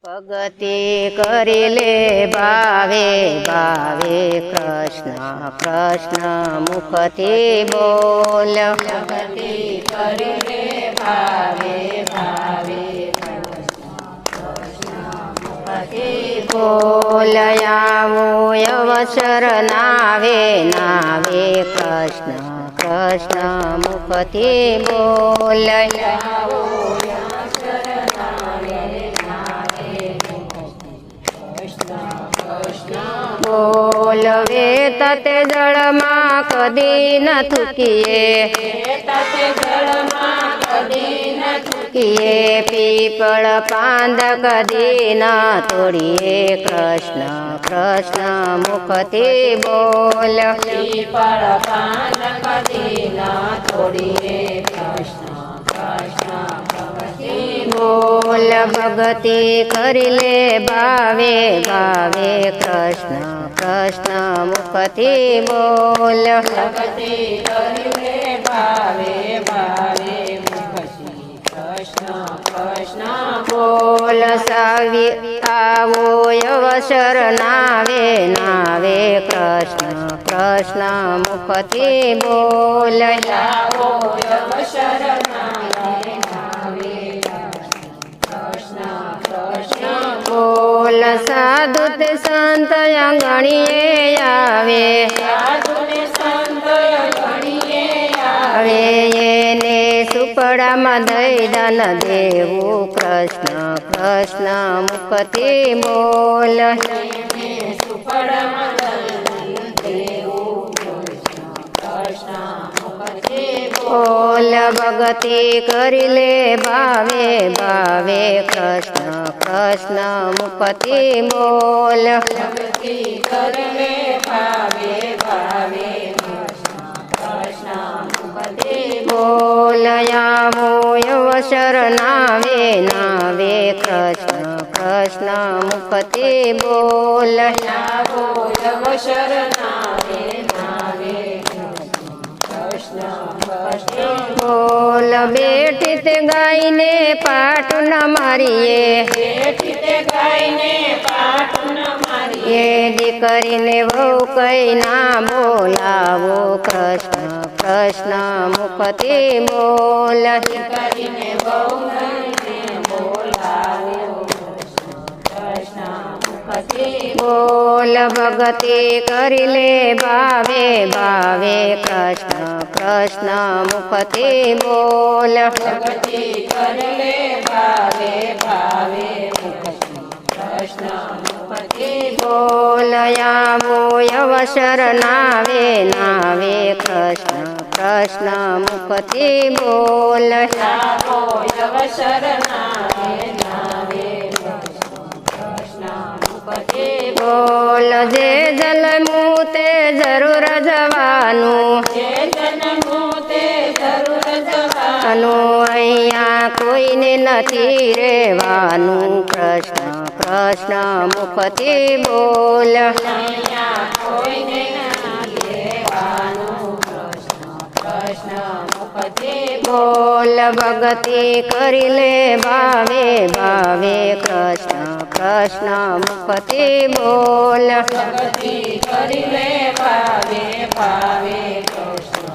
ભગતિ કરી લે ભાવે ભાવે કૃષ્ણ કૃષ્ણ મુખથી બોલ ભગતિ કરી લે ભાવે ભાવે બોલ આવો અવસર નાવે નાવે કૃષ્ણ કૃષ્ણ મુખથી બોલ બોલવે તતે જળમાં કદી ન થૂકીએ થૂકીએ પીપળ પાંદ કદી ન તોડીએ કૃષ્ણ કૃષ્ણ મુખથી બોલ પીપળ પાંદ કદી ન તોડીએ કૃષ્ણ કૃષ્ણ બોલ ભગતિ કરી લે ભાવે ભાવે કૃષ્ણ કૃષ્ણ મુખથી બોલ ભગતિ કરી લે ભાવે ભાવે મુખથી કૃષ્ણ કૃષ્ણ બોલ સાવી આવો અવસર નાવે નાવે કૃષ્ણ કૃષ્ણ મુખથી બોલ આવો અવસર બોલ સાધુ તે સંત ગણીએ આવે હવે એને સુપડામાં દઈ દાન દેવું કૃષ્ણ કૃષ્ણ મુખથી બોલ બોલ ભગતિ કરી લે ભાવે ભાવે કૃષ્ણ કૃષ્ણ મુખથી બોલ ભક્તિ કરી લે ભાવે ભાવે કૃષ્ણ મુખથી બોલ આવો અવસર નાવે નાવે કૃષ્ણ કૃષ્ણ મુખથી બોલ આવો અવસર નાવે નાવે કૃષ્ણ કૃષ્ણ બોલ બેઠી તે ગાયને પાટ ન મારીએ ગાયને પાટ ન મારી એ દીકરીને બહુ કઈ ના બોલાવો કૃષ્ણ કૃષ્ણ મુખથી બોલ કરીને બહુ બોલાવો કૃષ્ણ મુખથી બોલ ભગતિ કરી લે ભાવે ભાવે કૃષ્ણ કૃષ્ણ મુખથી બોલ ભક્તિ કરી લે ભાવે ભાવે કૃષ્ણ મુખથી બોલ આવો અવસર નાવે નાવે કૃષ્ણ કૃષ્ણ મુખથી બોલ આવો અવસર નાવે નાવે કૃષ્ણ મુખથી બોલ જે જન્મું તે જરૂર જવાનું જે જન્મું તે જરૂર જવાનું અહીંયા કોઈને નથી રહેવાનું કૃષ્ણ કૃષ્ણ મુખથી બોલ અહીંયા કોઈને નથી રહેવાનું કૃષ્ણ મુખથી બોલ ભગતિ કરી લે ભાવે ભાવે કૃષ્ણ કૃષ્ણ મુખથી બોલ ભક્તિ કરી લે ભાવે ભાવે કૃષ્ણ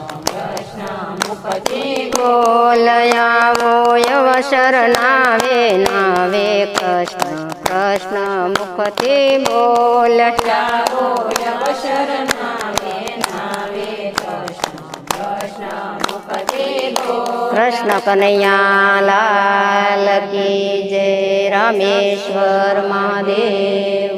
મુખથી બોલ આવો અવસર નાવે નાવે કૃષ્ણ કૃષ્ણ મુખથી બોલ આવો અવસર નાવે નાવે કૃષ્ણ મુખથી કૃષ્ણ કનૈયા લાલ કી જય રામેશ્વર મહાદેવ